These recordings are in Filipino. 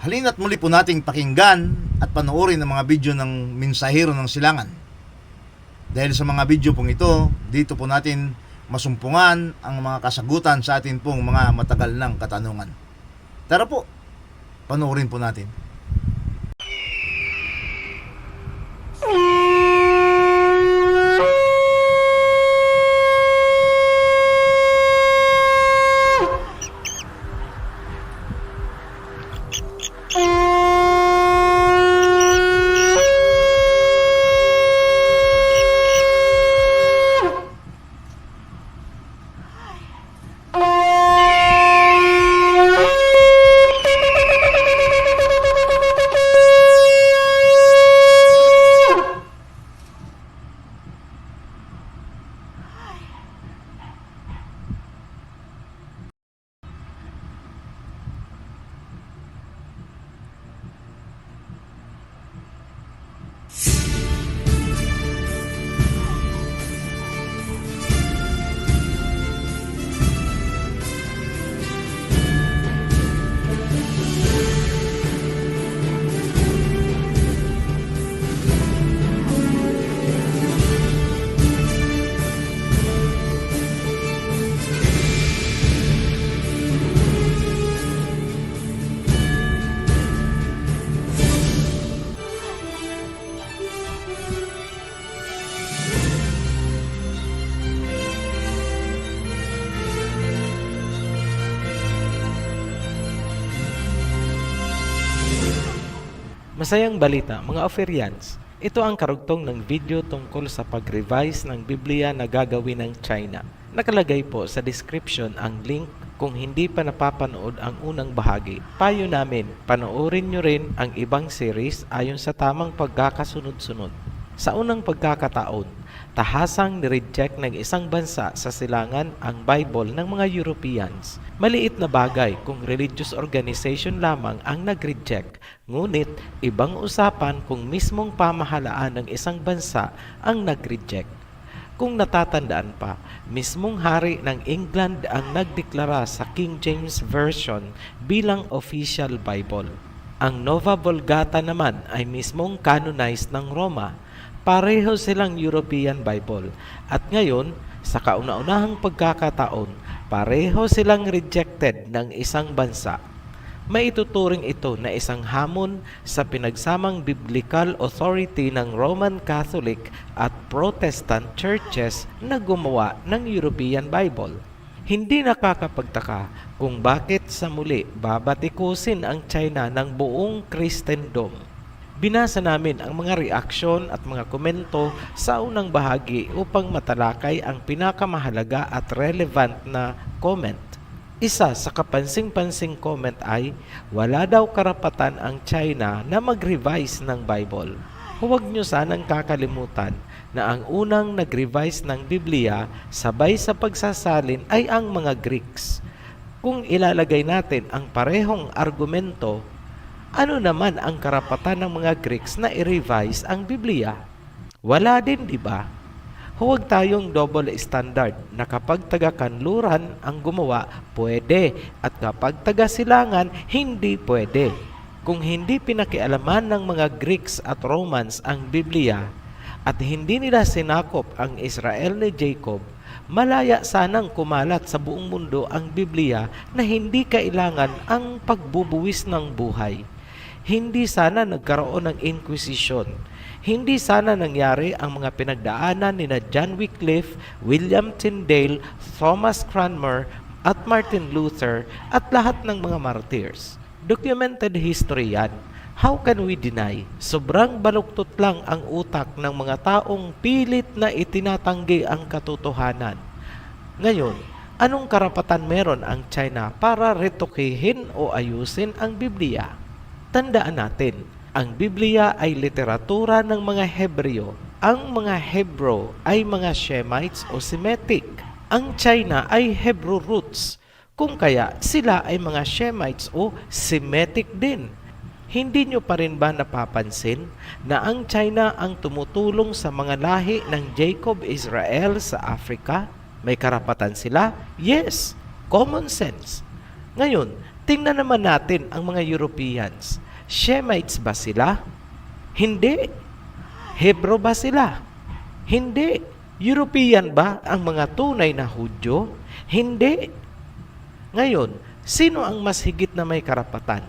Halina't muli po nating pakinggan at panoorin ang mga video ng Mensahero ng Silangan. Dahil sa mga video pong ito, dito po natin masumpungan ang mga kasagutan sa atin pong mga matagal ng katanungan. Tara po, panoorin po natin. Masayang balita mga Oferians, ito ang karugtong ng video tungkol sa pag-revise ng Biblia na gagawin ng China. Nakalagay po sa description ang link kung hindi pa napapanood ang unang bahagi. Payo namin, panoorin nyo rin ang ibang series ayon sa tamang pagkakasunod-sunod. Sa unang pagkakataon, tahasang nireject ng isang bansa sa silangan ang Bible ng mga Europeans. Maliit na bagay kung religious organization lamang ang nag-reject, ngunit ibang usapan kung mismong pamahalaan ng isang bansa ang nag-reject. Kung natatandaan pa, mismong hari ng England ang nagdeklara sa King James Version bilang official Bible. Ang Nova Vulgata naman ay mismong canonized ng Roma. Pareho silang European Bible at ngayon, sa kauna-unahang pagkakataon, pareho silang rejected ng isang bansa. Maituturing ito na isang hamon sa pinagsamang biblical authority ng Roman Catholic at Protestant churches na gumawa ng European Bible. Hindi nakakapagtaka kung bakit sa muli babatikusin ang China ng buong Kristendom. Binasa namin ang mga reaksyon at mga komento sa unang bahagi upang matalakay ang pinakamahalaga at relevant na comment. Isa sa kapansing-pansing comment ay, wala daw karapatan ang China na mag-revise ng Bible. Huwag nyo sanang kakalimutan na ang unang nag-revise ng Biblia sabay sa pagsasalin ay ang mga Greeks. Kung ilalagay natin ang parehong argumento, ano naman ang karapatan ng mga Greeks na i-revise ang Biblia? Wala din, di ba? Huwag tayong double standard na kapag taga-kanluran ang gumawa, pwede, at kapag taga-silangan, hindi pwede. Kung hindi pinakialaman ng mga Greeks at Romans ang Biblia at hindi nila sinakop ang Israel ni Jacob, malaya sanang kumalat sa buong mundo ang Biblia na hindi kailangan ang pagbubuwis ng buhay. Hindi sana nagkaroon ng Inquisition. Hindi sana nangyari ang mga pinagdaanan ni John Wycliffe, William Tyndale, Thomas Cranmer, at Martin Luther at lahat ng mga martyrs. Documented history yan. How can we deny? Sobrang baluktot lang ang utak ng mga taong pilit na itinatanggi ang katotohanan. Ngayon, anong karapatan meron ang China para retokehin o ayusin ang Biblia? Tandaan natin, ang Biblia ay literatura ng mga Hebreo. Ang mga Hebrew ay mga Shemites o Semitic. Ang China ay Hebrew roots, kung kaya sila ay mga Shemites o Semitic din. Hindi nyo pa rin ba napapansin na ang China ang tumutulong sa mga lahi ng Jacob Israel sa Africa? May karapatan sila? Yes, common sense. Ngayon, Tingnan naman natin ang mga Europeans. Shemites ba sila? Hindi. Hebro ba sila? Hindi. European ba ang mga tunay na Hudyo? Hindi. Ngayon, sino ang mas higit na may karapatan?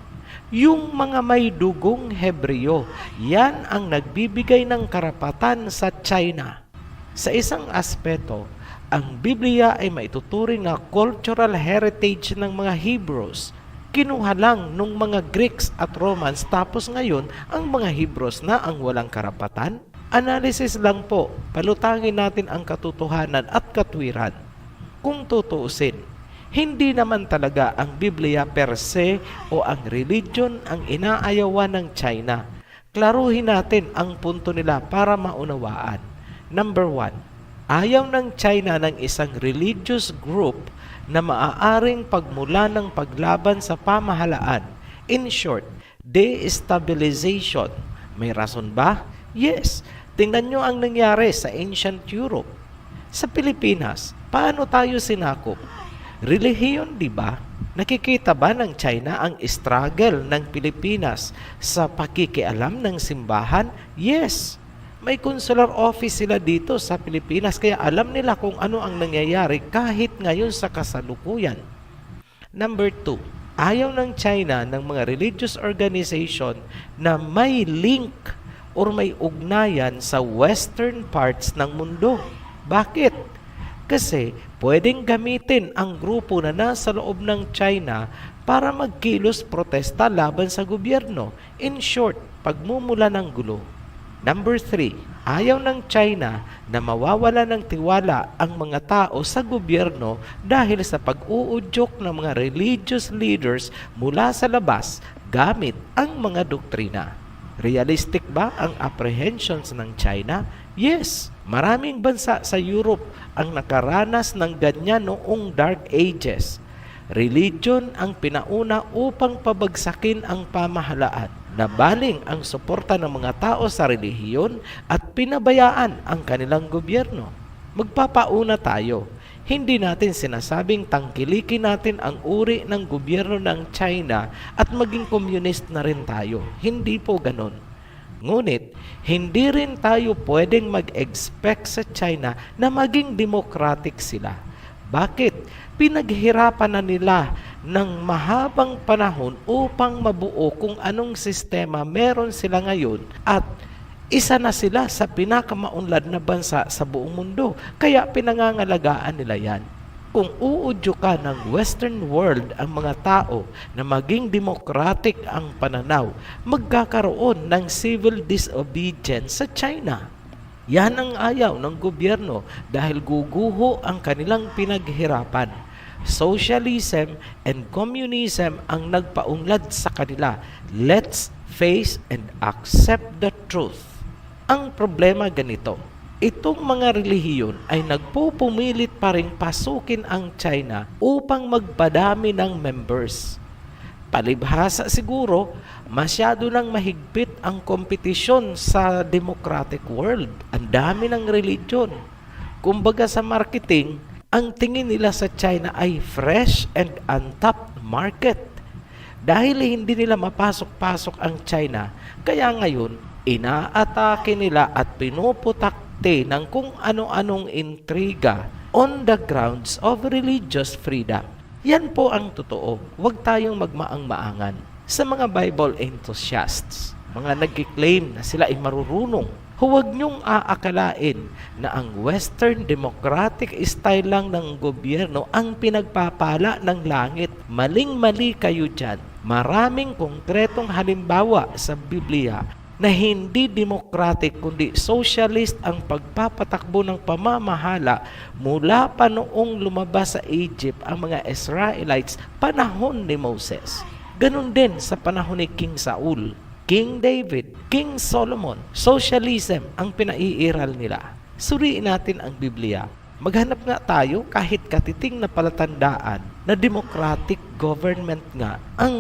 Yung mga may dugong Hebreo. Yan ang nagbibigay ng karapatan sa China. Sa isang aspeto, ang Biblia ay maituturing na cultural heritage ng mga Hebrews. Kinuha lang nung mga Greeks at Romans, tapos ngayon ang mga Hebrews na ang walang karapatan? Analysis lang po, palutangin natin ang katotohanan at katwiran. Kung tutuusin, hindi naman talaga ang Biblia per se o ang religion ang inaayawan ng China. Klaruhin natin ang punto nila para maunawaan. Number 1, ayaw ng China ng isang religious group na maaaring pagmula ng paglaban sa pamahalaan. In short, destabilization. May rason ba? Yes. Tingnan nyo ang nangyari sa ancient Europe. Sa Pilipinas, paano tayo sinakop? Relihiyon, di ba? Nakikita ba ng China ang struggle ng Pilipinas sa pakikialam ng simbahan? Yes. May consular office sila dito sa Pilipinas, kaya alam nila kung ano ang nangyayari kahit ngayon sa kasalukuyan. Number 2, ayaw ng China ng mga religious organization na may link or may ugnayan sa western parts ng mundo. Bakit? Kasi pwedeng gamitin ang grupo na nasa loob ng China para magkilos protesta laban sa gobyerno. In short, pagmumula ng gulo. Number 3, ayaw ng China na mawawala ng tiwala ang mga tao sa gobyerno dahil sa pag-uudyok ng mga religious leaders mula sa labas gamit ang mga doktrina. Realistic ba ang apprehensions ng China? Yes, maraming bansa sa Europe ang nakaranas ng ganyan noong Dark Ages. Religion ang pinauna upang pabagsakin ang pamahalaan. Nabaling ang suporta ng mga tao sa relihiyon at pinabayaan ang kanilang gobyerno. Magpapauna tayo. Hindi natin sinasabing tangkilikin natin ang uri ng gobyerno ng China at maging communist na rin tayo. Hindi po ganon. Ngunit, hindi rin tayo pwedeng mag-expect sa China na maging democratic sila. Bakit? Pinaghirapan na nila ng mahabang panahon upang mabuo kung anong sistema meron sila ngayon at isa na sila sa pinakamaunlad na bansa sa buong mundo. Kaya pinangangalagaan nila yan. Kung uudyo ka ng Western world ang mga tao na maging democratic ang pananaw, magkakaroon ng civil disobedience sa China. Yan ang ayaw ng gobyerno dahil guguho ang kanilang pinaghirapan. Socialism and communism ang nagpaunlad sa kanila. Let's face and accept the truth. Ang problema ganito, itong mga relihiyon ay nagpupumilit pa rin pasukin ang China upang magpadami ng members. Palibhasa siguro, masyado nang mahigpit ang kompetisyon sa democratic world. Ang dami ng religion. Kumbaga sa marketing, ang tingin nila sa China ay fresh and untapped market. Dahil hindi nila mapasok-pasok ang China, kaya ngayon, inaatake nila at pinuputakte ng kung ano-anong intriga on the grounds of religious freedom. Yan po ang totoo. Huwag tayong magmaang-maangan. Sa mga Bible enthusiasts, mga nag-claim na sila ay marurunong, huwag niyong aakalain na ang Western democratic style lang ng gobyerno ang pinagpapala ng langit. Maling-mali kayo dyan. Maraming konkretong halimbawa sa Biblia na hindi democratic kundi socialist ang pagpapatakbo ng pamamahala mula pa noong lumabas sa Egypt ang mga Israelites panahon ni Moses. Ganon din sa panahon ni King Saul, King David, King Solomon. Socialism ang pinaiiral nila. Suriin natin ang Biblia. Maghanap nga tayo kahit katiting na palatandaan na democratic government nga ang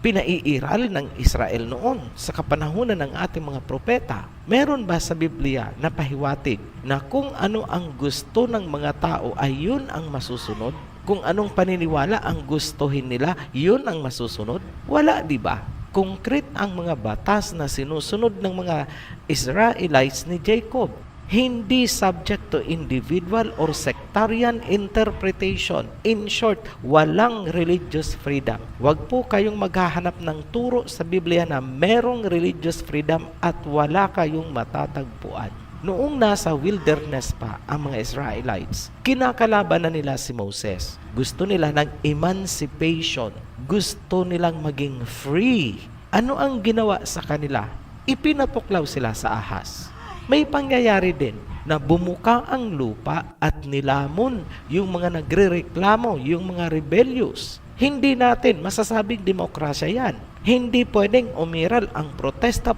pinaiiral ng Israel noon sa kapanahunan ng ating mga propeta. Meron ba sa Biblia na pahiwatig na kung ano ang gusto ng mga tao ay yun ang masusunod? Kung anong paniniwala ang gustuhin nila, yun ang masusunod? Wala, di ba? Konkret ang mga batas na sinusunod ng mga Israelites ni Jacob. Hindi subject to individual or sectarian interpretation. In short, walang religious freedom. Huwag po kayong maghahanap ng turo sa Biblia na merong religious freedom at wala kayong matatagpuan. Noong nasa wilderness pa ang mga Israelites, kinakalaban na nila si Moses. Gusto nila ng emancipation. Gusto nilang maging free. Ano ang ginawa sa kanila? Ipinatuklaw sila sa ahas. May pangyayari din na bumuka ang lupa at nilamon yung mga nagrereklamo, yung mga rebellious. Hindi natin masasabing demokrasya yan. Hindi pwedeng umiral ang protesta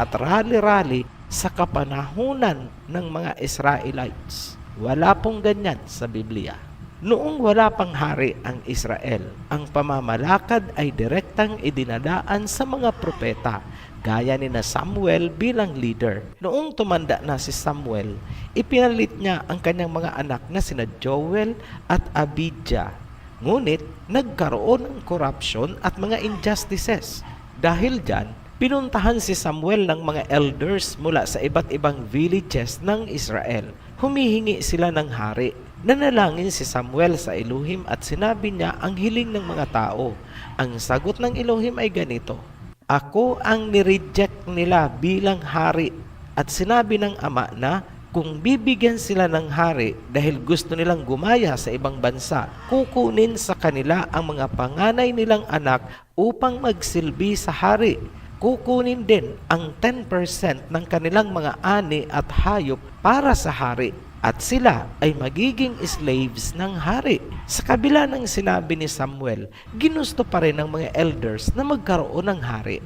at rally-rally sa kapanahunan ng mga Israelites. Wala pong ganyan sa Biblia. Noong wala pang hari ang Israel, ang pamamalakad ay direktang idinadaan sa mga propeta, gaya ni na Samuel bilang leader. Noong tumanda na si Samuel, ipinalit niya ang kanyang mga anak na sina Joel at Abijah. Ngunit nagkaroon ng corruption at mga injustices. Dahil dyan, pinuntahan si Samuel ng mga elders mula sa iba't ibang villages ng Israel. Humihingi sila ng hari. Nanalangin si Samuel sa Elohim at sinabi niya ang hiling ng mga tao. Ang sagot ng Elohim ay ganito: ako ang nireject nila bilang hari. At sinabi ng ama na kung bibigyan sila ng hari dahil gusto nilang gumaya sa ibang bansa, kukunin sa kanila ang mga panganay nilang anak upang magsilbi sa hari. Kukunin din ang 10% ng kanilang mga ani at hayop para sa hari. At sila ay magiging slaves ng hari. Sa kabila ng sinabi ni Samuel, ginusto pa rin ng mga elders na magkaroon ng hari.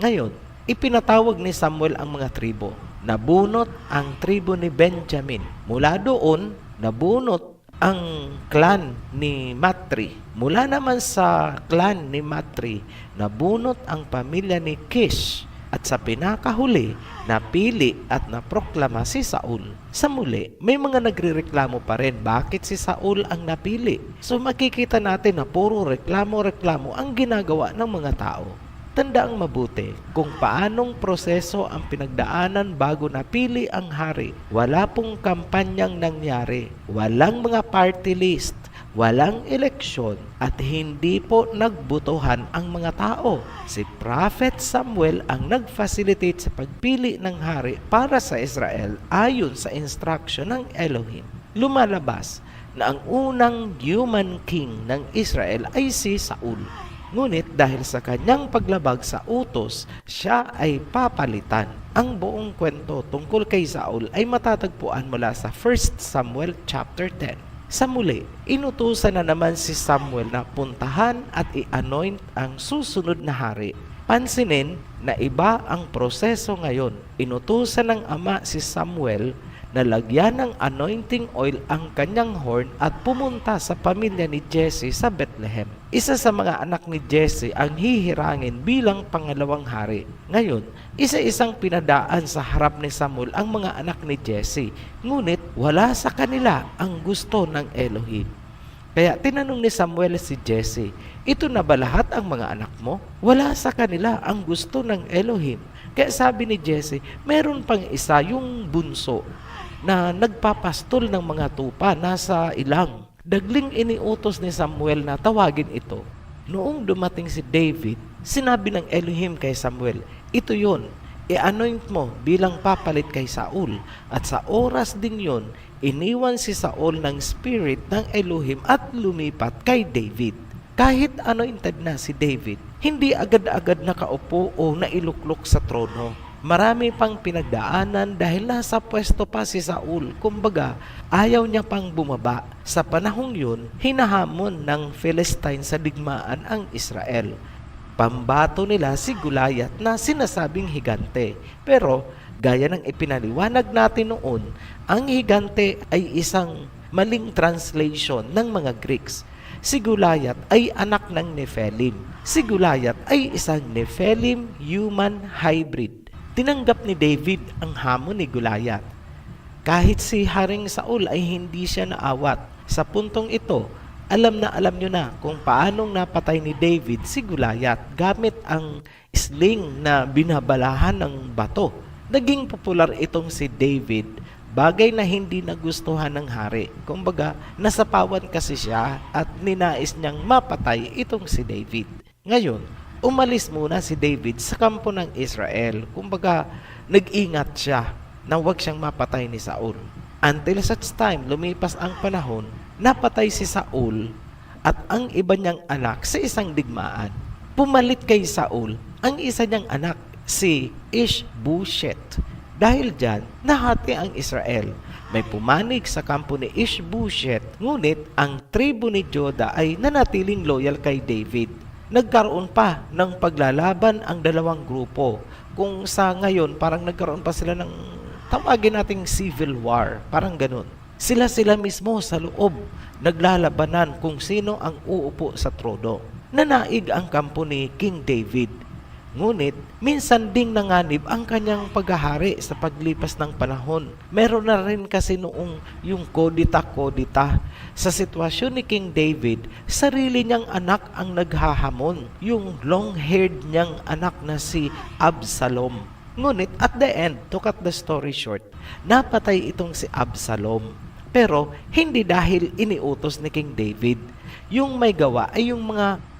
Ngayon, ipinatawag ni Samuel ang mga tribo. Nabunot ang tribo ni Benjamin. Mula doon, nabunot ang clan ni Matri. Mula naman sa clan ni Matri, nabunot ang pamilya ni Kish. At sa pinakahuli, napili at naproklama si Saul. Sa muli, may mga nagrereklamo pa rin bakit si Saul ang napili. So makikita natin na puro reklamo-reklamo ang ginagawa ng mga tao. Tandaang mabuti kung paanong proseso ang pinagdaanan bago napili ang hari. Wala pong kampanyang nangyari. Walang mga party list. Walang eleksyon at hindi po nagbutuhan ang mga tao. Si Prophet Samuel ang nag-facilitate sa pagpili ng hari para sa Israel ayon sa instruction ng Elohim. Lumalabas na ang unang human king ng Israel ay si Saul. Ngunit dahil sa kanyang paglabag sa utos, siya ay papalitan. Ang buong kwento tungkol kay Saul ay matatagpuan mula sa 1 Samuel chapter 10. Sa muli, inutusan na naman si Samuel na puntahan at i-anoint ang susunod na hari. Pansinin na iba ang proseso ngayon. Inutusan ng ama si Samuel na lagyan ng anointing oil ang kanyang horn at pumunta sa pamilya ni Jesse sa Bethlehem. Isa sa mga anak ni Jesse ang hihirangin bilang pangalawang hari. Ngayon, isa-isang pinadaan sa harap ni Samuel ang mga anak ni Jesse. Ngunit wala sa kanila ang gusto ng Elohim. Kaya tinanong ni Samuel si Jesse, ito na ba lahat ang mga anak mo? Wala sa kanila ang gusto ng Elohim. Kaya sabi ni Jesse, meron pang isa, yung bunso, na nagpapastol ng mga tupa nasa ilang. Dagling iniutos ni Samuel na tawagin ito. Noong dumating si David, sinabi ng Elohim kay Samuel, ito yon, i-anoint mo bilang papalit kay Saul. At sa oras din yon, iniwan si Saul ng spirit ng Elohim at lumipat kay David. Kahit anointed na si David, hindi agad-agad nakaupo o nailuklok sa trono. Marami pang pinagdaanan dahil nasa pwesto pa si Saul. Kumbaga, ayaw niya pang bumaba. Sa panahong yun, hinahamon ng Philistine sa digmaan ang Israel. Pambato nila si Goliath na sinasabing higante. Pero, gaya ng ipinaliwanag natin noon, ang higante ay isang maling translation ng mga Greeks. Si Goliath ay anak ng Nephilim. Si Goliath ay isang Nephilim human hybrid. Tinanggap ni David ang hamon ni Goliath. Kahit si Haring Saul ay hindi siya naawat. Sa puntong ito, alam nyo na kung paanong napatay ni David si Goliath gamit ang sling na binabalahan ng bato. Naging popular itong si David, bagay na hindi nagustuhan ng hari. Kumbaga, nasapawan kasi siya at ninais niyang mapatay itong si David. Ngayon, umalis muna si David sa kampo ng Israel. Kumbaga, nag-ingat siya na huwag siyang mapatay ni Saul. Until such time, lumipas ang panahon, napatay si Saul at ang iba niyang anak sa isang digmaan. Pumalit kay Saul ang isa niyang anak, si Ishbosheth. Dahil dyan, nahati ang Israel. May pumanig sa kampo ni Ishbosheth, ngunit ang tribo ni Judah ay nanatiling loyal kay David. Nagkaroon pa ng paglalaban ang dalawang grupo. Kung sa ngayon, parang nagkaroon pa sila ng tawagin nating civil war, parang ganun. Sila mismo sa loob, naglalabanan kung sino ang uupo sa trono. Nanaig ang kampo ni King David. Ngunit, minsan ding nanganib ang kanyang paghahari sa paglipas ng panahon. Meron na rin kasi noong yung kodita-kodita. Sa sitwasyon ni King David, sarili niyang anak ang naghahamon. Yung long-haired niyang anak na si Absalom. Ngunit at the end, to cut the story short, napatay itong si Absalom. Pero hindi dahil iniutos ni King David. Yung may gawa ay yung mga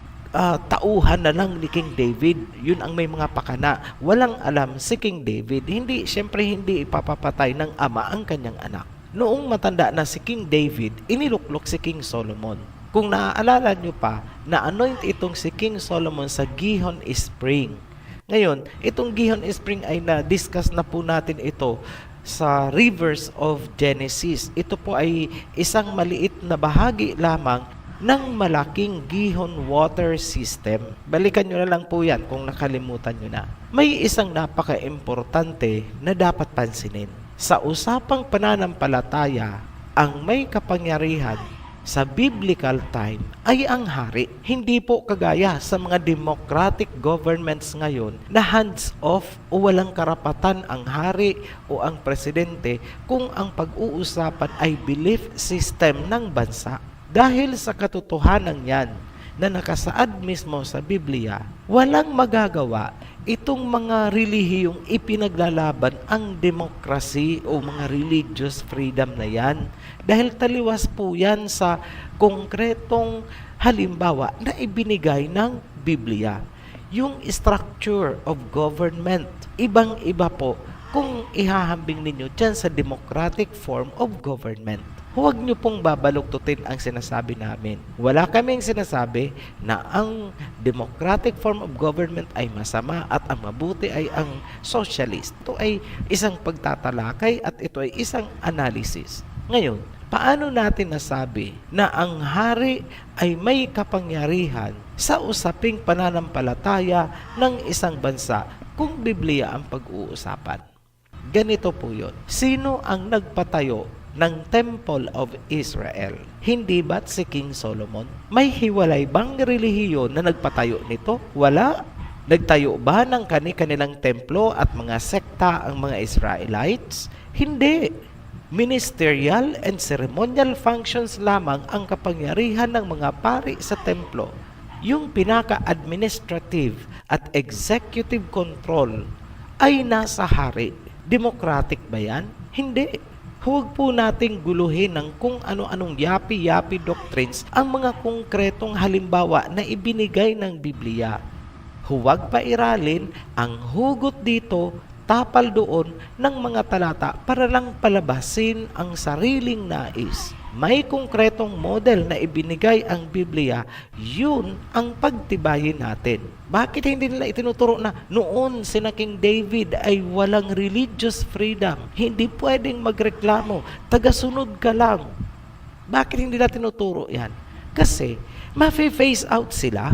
tauhan na lang ni King David. Yun ang may mga pakana. Walang alam si King David. Siyempre hindi ipapapatay ng ama ang kanyang anak. Noong matanda na si King David, iniluklok si King Solomon. Kung naaalala nyo pa, na-anoint itong si King Solomon sa Gihon Spring. Ngayon, itong Gihon Spring ay na-discuss na po natin ito sa Rivers of Genesis. Ito po ay isang maliit na bahagi lamang ng malaking Gihon water system. Balikan nyo na lang po yan kung nakalimutan nyo na. May isang napaka-importante na dapat pansinin. Sa usapang pananampalataya, ang may kapangyarihan sa biblical time ay ang hari. Hindi po kagaya sa mga democratic governments ngayon na hands-off o walang karapatan ang hari o ang presidente kung ang pag-uusapan ay belief system ng bansa. Dahil sa katotohanan yan na nakasaad mismo sa Biblia, walang magagawa itong mga relihiyong ipinaglalaban ang demokrasi o mga religious freedom na yan. Dahil taliwas po yan sa konkretong halimbawa na ibinigay ng Biblia. Yung structure of government, ibang-iba po kung ihahambing ninyo dyan sa democratic form of government. Huwag nyo pong babaluktutin ang sinasabi namin. Wala kaming sinasabi na ang democratic form of government ay masama at ang mabuti ay ang socialist. Ito ay isang pagtatalakay at ito ay isang analysis. Ngayon, paano natin nasabi na ang hari ay may kapangyarihan sa usaping pananampalataya ng isang bansa kung Biblia ang pag-uusapan? Ganito po yun. Sino ang nagpatayo ng Temple of Israel? Hindi ba't si King Solomon? May hiwalay bang relihiyon na nagpatayo nito? Wala. Nagtayo ba ng kanilang templo at mga sekta ang mga Israelites? Hindi. Ministerial and ceremonial functions lamang ang kapangyarihan ng mga pari sa templo. Yung pinaka-administrative at executive control ay nasa hari. Democratic ba yan? Hindi. Huwag po nating guluhin ng kung ano-anong yapi-yapi doctrines ang mga konkretong halimbawa na ibinigay ng Biblia. Huwag pairalin ang hugot dito, tapal doon ng mga talata para lang palabasin ang sariling nais. May konkretong model na ibinigay ang Biblia, yun ang pagtibayin natin. Bakit hindi nila itinuturo na noon sina King David ay walang religious freedom? Hindi pwedeng magreklamo, tagasunod ka lang. Bakit hindi nila tinuturo yan? Kasi ma-phase out sila.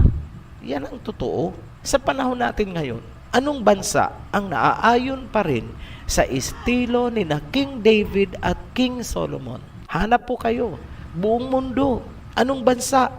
Yan ang totoo. Sa panahon natin ngayon, anong bansa ang naaayon pa rin sa estilo ni na King David at King Solomon? Hanap po kayo. Buong mundo. Anong bansa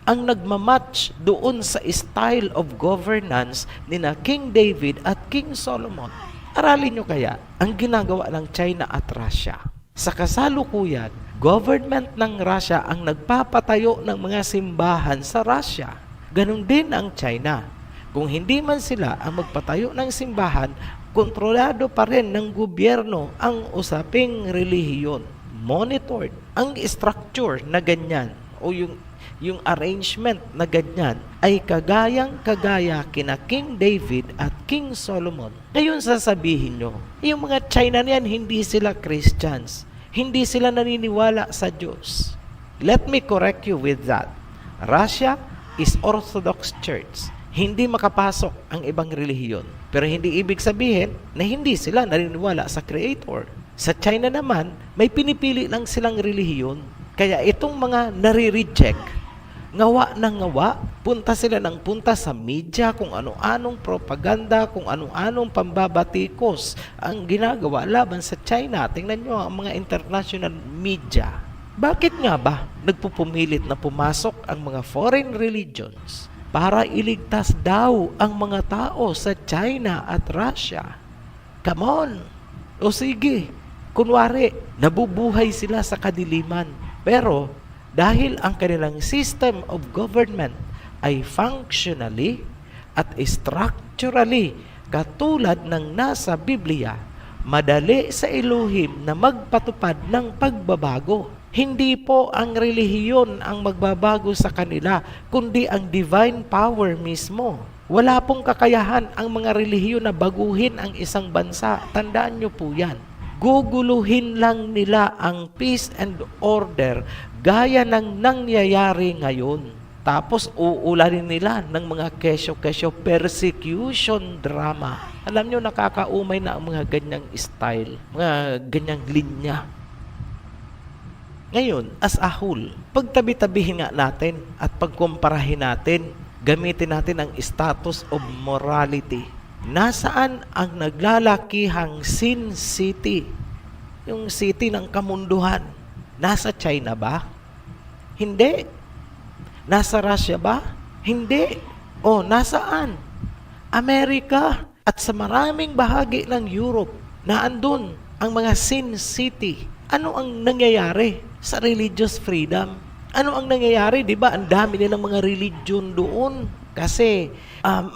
ang nagmamatch doon sa style of governance ni na King David at King Solomon? Aralin nyo kaya ang ginagawa ng China at Russia. Sa kasalukuyan, government ng Russia ang nagpapatayo ng mga simbahan sa Russia. Ganon din ang China. Kung hindi man sila ang magpatayo ng simbahan, kontrolado pa rin ng gobyerno ang usaping relihiyon. Monitored. Ang structure na ganyan o yung arrangement na ganyan ay kagaya kina King David at King Solomon. Ngayon sasabihin nyo, yung mga China niyan hindi sila Christians. Hindi sila naniniwala sa Diyos. Let me correct you with that. Russia is Orthodox Church. Hindi makapasok ang ibang relihiyon. Pero hindi ibig sabihin na hindi sila naniniwala sa Creator. Sa China naman, may pinipili lang silang relihiyon. Kaya itong mga nare-reject, ngawa ng ngawa, punta sila ng punta sa media, kung ano-anong propaganda, kung ano-anong pambabatikos ang ginagawa laban sa China. Tingnan nyo ang mga international media. Bakit nga ba nagpupumilit na pumasok ang mga foreign religions para iligtas daw ang mga tao sa China at Russia? Come on! O sige, kunwari, nabubuhay sila sa kadiliman. Pero, dahil ang kanilang system of government ay functionally at structurally katulad ng nasa Biblia, madali sa Elohim na magpatupad ng pagbabago. Hindi po ang relihiyon ang magbabago sa kanila, kundi ang divine power mismo. Wala pong kakayahan ang mga relihiyon na baguhin ang isang bansa. Tandaan nyo po yan. Guguluhin lang nila ang peace and order gaya ng nangyayari ngayon. Tapos uulanin nila ng mga kesyo-kesyo persecution drama. Alam nyo, nakakaumay na ang mga ganyang style, mga ganyang linya. Ngayon, as a whole, pagtabi-tabihin nga natin at pagkumparahin natin, gamitin natin ang status of morality. Nasaan ang naglalakihang Sin City? Yung city ng kamunduhan. Nasa China ba? Hindi. Nasa Russia ba? Hindi. O, nasaan? Amerika at sa maraming bahagi ng Europe na andun ang mga Sin City. Ano ang nangyayari sa religious freedom? Ano ang nangyayari? Diba? Ang dami nilang mga religion doon. Kasi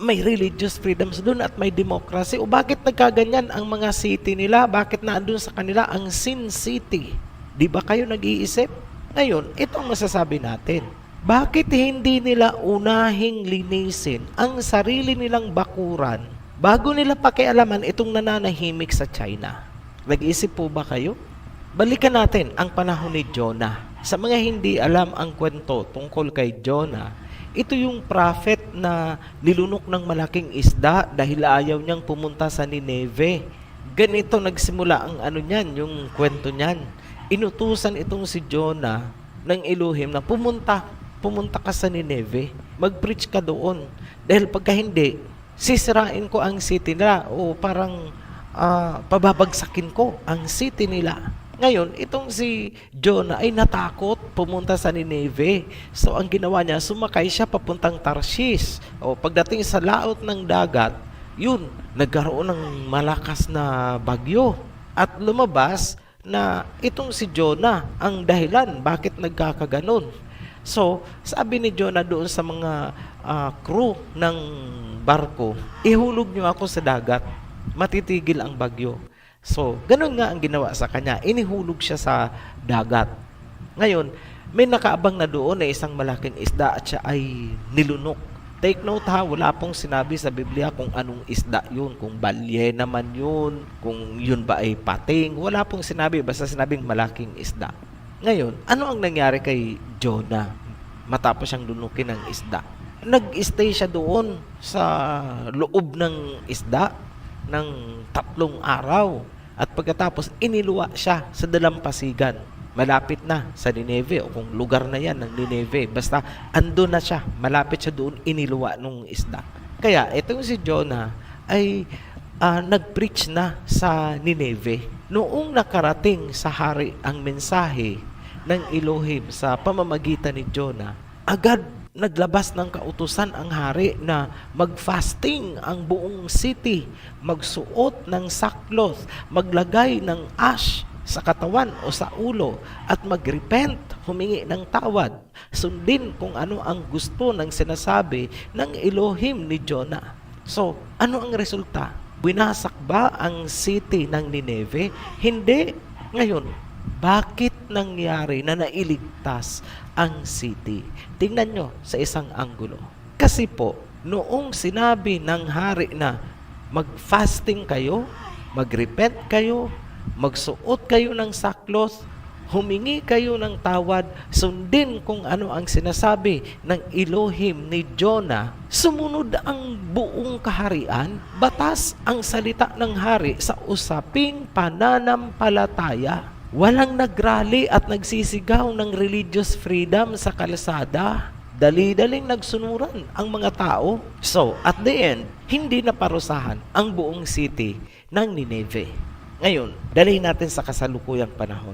may religious freedoms doon at may democracy. O bakit nagkaganyan ang mga city nila? Bakit naandun sa kanila ang Sin City? Di ba kayo nag-iisip? Ngayon, itong masasabi natin. Bakit hindi nila unahing linisin ang sarili nilang bakuran bago nila pakialaman itong nananahimik sa China? Nag-iisip po ba kayo? Balikan natin ang panahon ni Jonah. Sa mga hindi alam ang kwento tungkol kay Jonah, ito yung prophet na nilunok ng malaking isda dahil ayaw niyang pumunta sa Nineveh. Ganito nagsimula ang niyan, yung kwento niyan. Inutusan itong si Jonah ng Elohim na pumunta ka sa Nineveh. Mag-preach ka doon. Dahil pagka hindi, sisirain ko ang city nila o parang pababagsakin ko ang city nila. Ngayon, itong si Jonah ay natakot pumunta sa Nineveh. So, ang ginawa niya, sumakay siya papuntang Tarshish. O, pagdating sa laot ng dagat, yun, nagkaroon ng malakas na bagyo. At lumabas na itong si Jonah ang dahilan bakit nagkakaganon. So, sabi ni Jonah doon sa mga crew ng barko, ihulog niyo ako sa dagat, matitigil ang bagyo. So, ganun nga ang ginawa sa kanya. Inihulog siya sa dagat. Ngayon, may nakaabang na doon na isang malaking isda at siya ay nilunok. Take note ha, wala pong sinabi sa Biblia kung anong isda yun. Kung balye naman yun, kung yun ba ay pating. Wala pong sinabi, basta sinabing malaking isda. Ngayon, ano ang nangyari kay Jonah matapos siyang lunukin ng isda? Nag-stay siya doon sa loob ng isda ng 3 araw. At pagkatapos, iniluwa siya sa dalampasigan. Malapit na sa Nineveh o kung lugar na yan ng Nineveh. Basta andun na siya. Malapit siya doon, iniluwa nung isda. Kaya itong si Jonah ay nag-preach na sa Nineveh. Noong nakarating sa hari ang mensahe ng Elohim sa pamamagitan ni Jonah, agad naglabas ng kautusan ang hari na mag-fasting ang buong city, magsuot ng sackcloth, maglagay ng ash sa katawan o sa ulo at mag-repent, humingi ng tawad. Sundin kung ano ang gusto ng sinasabi ng Elohim ni Jonah. So, ano ang resulta? Winasak ba ang city ng Nineveh? Hindi. Ngayon, bakit nangyari na nailigtas ang city? Tingnan nyo sa isang anggulo. Kasi po, noong sinabi ng hari na mag-fasting kayo, mag-repent kayo, magsuot kayo ng sackcloth, humingi kayo ng tawad, sundin kung ano ang sinasabi ng Elohim ni Jonah, sumunod ang buong kaharian, batas ang salita ng hari sa usaping pananampalataya. Walang nagrally at nagsisigaw ng religious freedom sa kalsada. Dali-daling nagsunuran ang mga tao. So, at the end, hindi na parusahan ang buong city ng Nineveh. Ngayon, dalhin natin sa kasalukuyang panahon.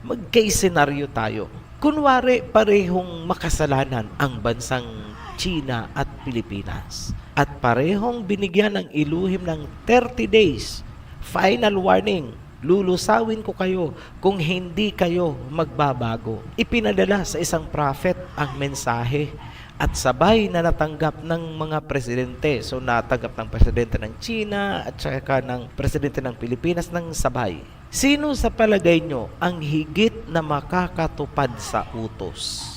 Mag-case scenario tayo. Kunwari, parehong makasalanan ang bansang China at Pilipinas. At parehong binigyan ng Elohim ng 30 days. Final warning, lulusawin ko kayo kung hindi kayo magbabago. Ipinadala sa isang prophet ang mensahe at sabay na natanggap ng mga presidente. So natanggap ng presidente ng China at saka ng presidente ng Pilipinas ng sabay. Sino sa palagay nyo ang higit na makakatupad sa utos?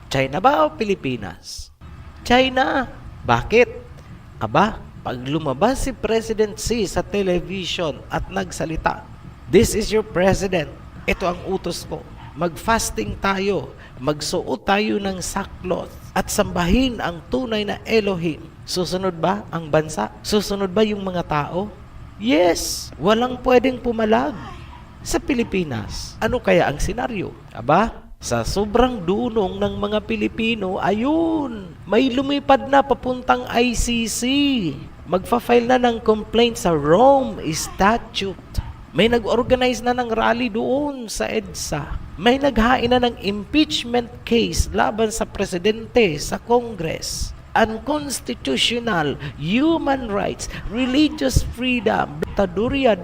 China ba o Pilipinas? China. Bakit? Aba, pag lumabas si President Xi sa television at nagsalita, "This is your president. Ito ang utos ko. Mag-fasting tayo, magsuot tayo ng sackcloth at sambahin ang tunay na Elohim." Susunod ba ang bansa? Susunod ba yung mga tao? Yes, walang pwedeng pumalag. Sa Pilipinas, ano kaya ang senaryo? Aba, sa sobrang dunong ng mga Pilipino, ayun, may lumipad na papuntang ICC. Magfa-file na ng complaint sa Rome Statute. May nag-organize na ng rally doon sa EDSA. May naghain na ng impeachment case laban sa presidente sa Congress. Unconstitutional, human rights, religious freedom, diktadoria.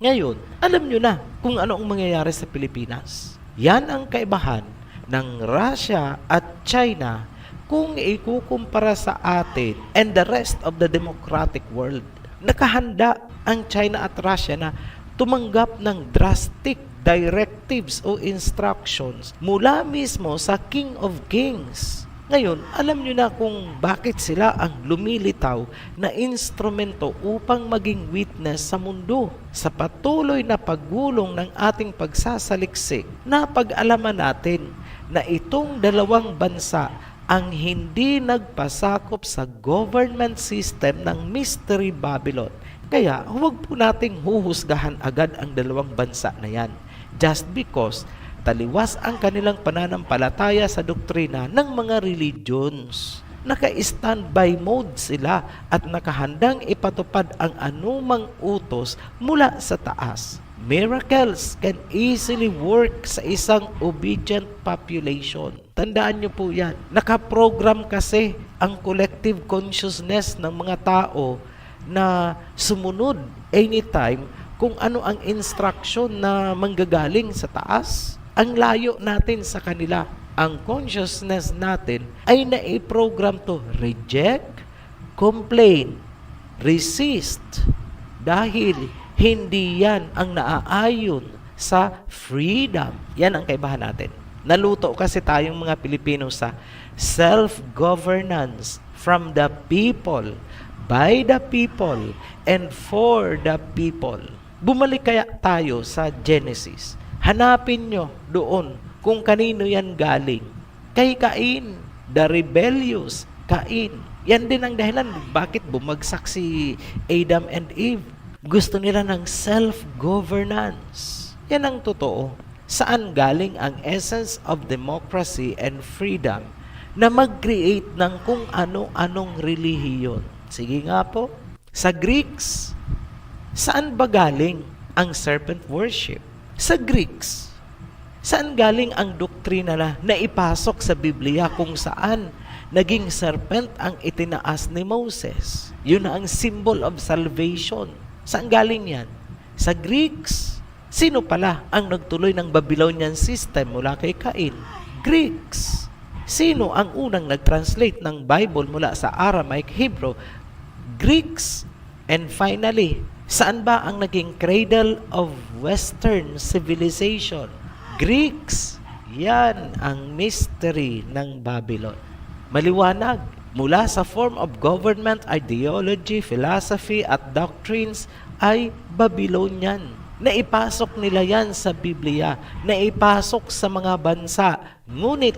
Ngayon, alam nyo na kung ano ang mangyayari sa Pilipinas. Yan ang kaibahan ng Russia at China kung ikukumpara sa atin and the rest of the democratic world. Nakahanda ang China at Russia na tumanggap ng drastic directives o instructions mula mismo sa King of Kings. Ngayon, alam nyo na kung bakit sila ang lumilitaw na instrumento upang maging witness sa mundo. Sa patuloy na paggulong ng ating pagsasaliksik, napag-alaman natin na itong dalawang bansa ang hindi nagpasakop sa government system ng Mystery Babylon. Kaya huwag po nating huhusgahan agad ang dalawang bansa na yan just because taliwas ang kanilang pananampalataya sa doktrina ng mga religions. Naka-standby mode sila at nakahandang ipatupad ang anumang utos mula sa taas. Miracles can easily work sa isang obedient population. Tandaan nyo po yan. Nakaprogram kasi ang collective consciousness ng mga tao na sumunod anytime kung ano ang instruction na manggagaling sa taas. Ang layo natin sa kanila. Ang consciousness natin ay naiprogram to reject, complain, resist. Dahil hindi yan ang naaayon sa freedom. Yan ang kaibahan natin. Naluto kasi tayong mga Pilipino sa self-governance from the people, by the people, and for the people. Bumalik kaya tayo sa Genesis. Hanapin nyo doon kung kanino yan galing. Kay Cain, the rebellious Cain. Yan din ang dahilan bakit bumagsak si Adam and Eve. Gusto nila ng self-governance. Yan ang totoo. Saan galing ang essence of democracy and freedom na mag-create ng kung ano-anong relihiyon? Sige nga po. Sa Greeks, saan ba galing ang serpent worship? Sa Greeks, saan galing ang doktrina na naipasok sa Biblia kung saan naging serpent ang itinaas ni Moses? Yun ang symbol of salvation. Saan galing yan? sa Greeks. Sino pala ang nagtuloy ng Babylonian system mula kay Cain? Greeks. Sino ang unang nag-translate ng Bible mula sa Aramaic Hebrew? Greeks. And finally, saan ba ang naging cradle of Western civilization? Greeks. Yan ang mystery ng Babylon. Maliwanag, mula sa form of government, ideology, philosophy at doctrines ay Babylonian. Naipasok nila yan sa Biblia, naipasok sa mga bansa, ngunit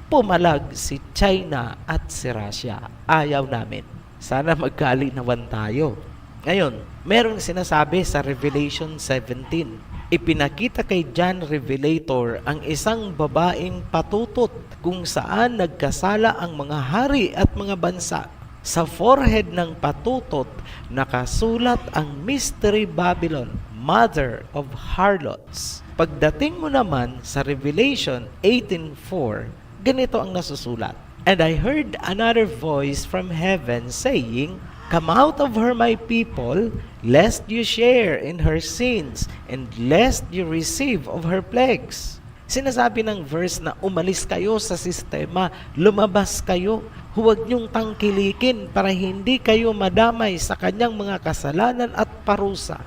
pumalag si China at si Russia. Ayaw namin. Sana magkalinawan tayo. Ngayon, merong sinasabi sa Revelation 17. Ipinakita kay John Revelator ang isang babaeng patutot kung saan nagkasala ang mga hari at mga bansa. Sa forehead ng patutot, nakasulat ang Mystery Babylon, Mother of Harlots. Pagdating mo naman sa Revelation 18:4, ganito ang nasusulat. And I heard another voice from heaven saying, Come out of her, my people, lest you share in her sins, and lest you receive of her plagues. Sinasabi ng verse na umalis kayo sa sistema, lumabas kayo, huwag niyong tangkilikin para hindi kayo madamay sa kanyang mga kasalanan at parusa.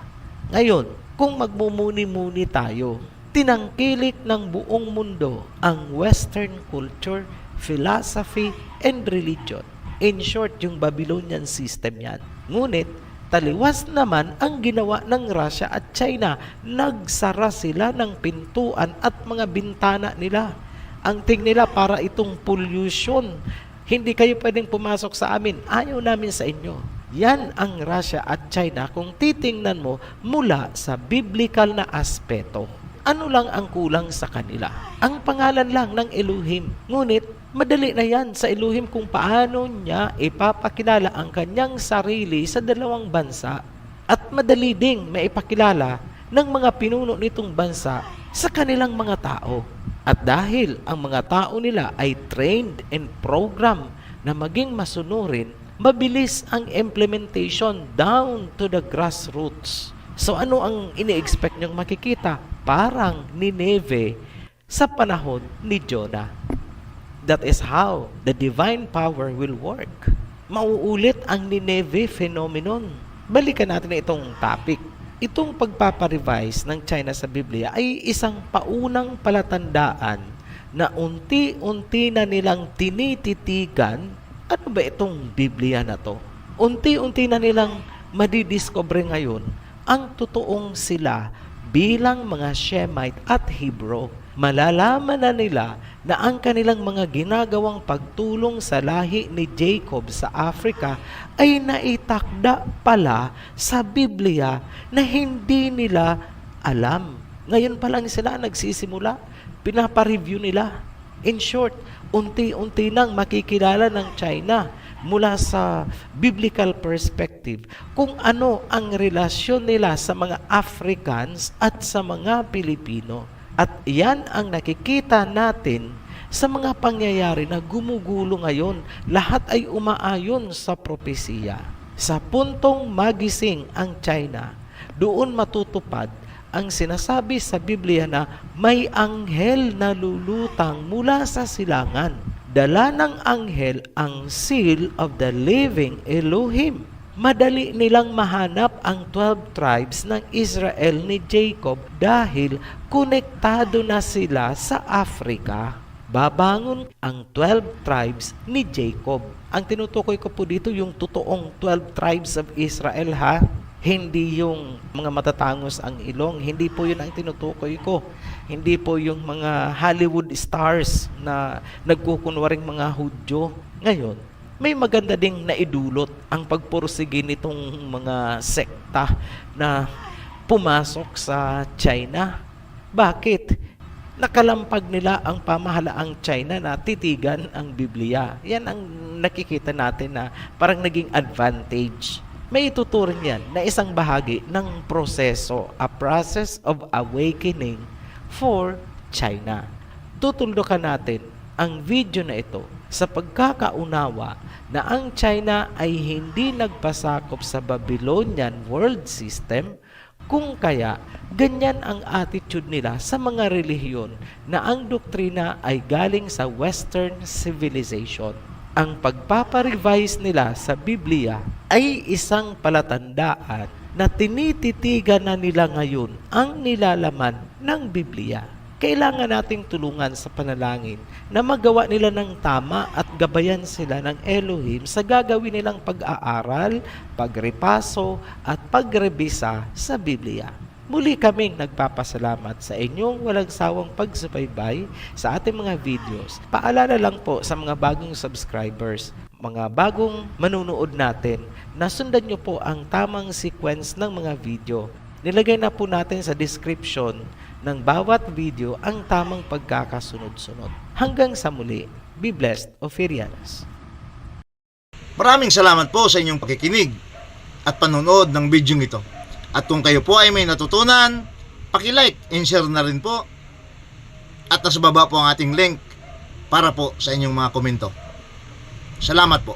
Ngayon, kung magmumuni-muni tayo, tinangkilik ng buong mundo ang Western culture, philosophy, and religion. In short, yung Babylonian system yan. Ngunit, taliwas naman ang ginawa ng Russia at China. Nagsara sila ng pintuan at mga bintana nila. Ang tingin nila para itong pollution. Hindi kayo pwedeng pumasok sa amin. Ayaw namin sa inyo. Yan ang Russia at China kung titingnan mo mula sa biblical na aspeto. Ano lang ang kulang sa kanila? Ang pangalan lang ng Elohim. Ngunit, madali na yan sa Elohim kung paano niya ipapakilala ang kanyang sarili sa dalawang bansa at madali ding maipakilala ng mga pinuno nitong bansa sa kanilang mga tao. At dahil ang mga tao nila ay trained and programmed na maging masunurin, mabilis ang implementation down to the grassroots. So ano ang ini-expect niyong makikita? Parang Nineveh sa panahon ni Jonah. That is how the divine power will work. Mauulit ang Nineveh phenomenon. Balikan natin itong topic. Itong pagpaparevise ng China sa Biblia ay isang paunang palatandaan na unti-unti na nilang tinititigan. Ano ba itong Biblia na to? Unti-unti na nilang madidiscover ngayon ang totoong sila bilang mga Shemite at Hebrew. Malalaman na nila na ang kanilang mga ginagawang pagtulong sa lahi ni Jacob sa Africa ay naitakda pala sa Biblia na hindi nila alam. Ngayon pa lang sila nagsisimula, pinapareview nila. In short, unti-unti nang makikilala ng China mula sa biblical perspective kung ano ang relasyon nila sa mga Africans at sa mga Pilipino. At yan ang nakikita natin sa mga pangyayari na gumugulo ngayon. Lahat ay umaayon sa propesiya. Sa puntong magising ang China, doon matutupad ang sinasabi sa Biblia na may anghel na lulutang mula sa silangan. Dala ng anghel ang seal of the living Elohim. Madali nilang mahanap ang 12 tribes ng Israel ni Jacob dahil konektado na sila sa Africa. Babangon ang 12 tribes ni Jacob. Ang tinutukoy ko po dito yung totoong 12 tribes of Israel ha. Hindi yung mga matatangos ang ilong. Hindi po yun ang tinutukoy ko. Hindi po yung mga Hollywood stars na nagkukunwaring mga Hudyo. Ngayon, may maganda ding naidulot ang pagpursige nitong mga sekta na pumasok sa China. Bakit? Nakalampag nila ang pamahalaang China na titigan ang Biblia. Yan ang nakikita natin na parang naging advantage. May ituturing yan na isang bahagi ng proseso, a process of awakening for China. Tutuldukan natin ang video na ito sa pagkakaunawa na ang China ay hindi nagpasakop sa Babylonian world system, Kung kaya, ganyan ang attitude nila sa mga relihiyon na ang doktrina ay galing sa Western civilization. Ang pagpaparevise nila sa Biblia ay isang palatandaan na tinititigan na nila ngayon ang nilalaman ng Biblia. Kailangan nating tulungan sa panalangin na magawa nila ng tama at gabayan sila ng Elohim sa gagawin nilang pag-aaral, pagrepaso at pagrebisa sa Biblia. Muli kaming nagpapasalamat sa inyong walang sawang pagsubaybay sa ating mga videos. Paalala lang po sa mga bagong subscribers, mga bagong manunood natin, na sundan nyo po ang tamang sequence ng mga video. Nilagay na po natin sa description ng bawat video ang tamang pagkakasunod-sunod. Hanggang sa muli, be blessed, Ophirians. Maraming salamat po sa inyong pakikinig at panonood ng video ito. At kung kayo po ay may natutunan, paki-like and share na rin po. At nasa baba po ang ating link para po sa inyong mga komento. Salamat po.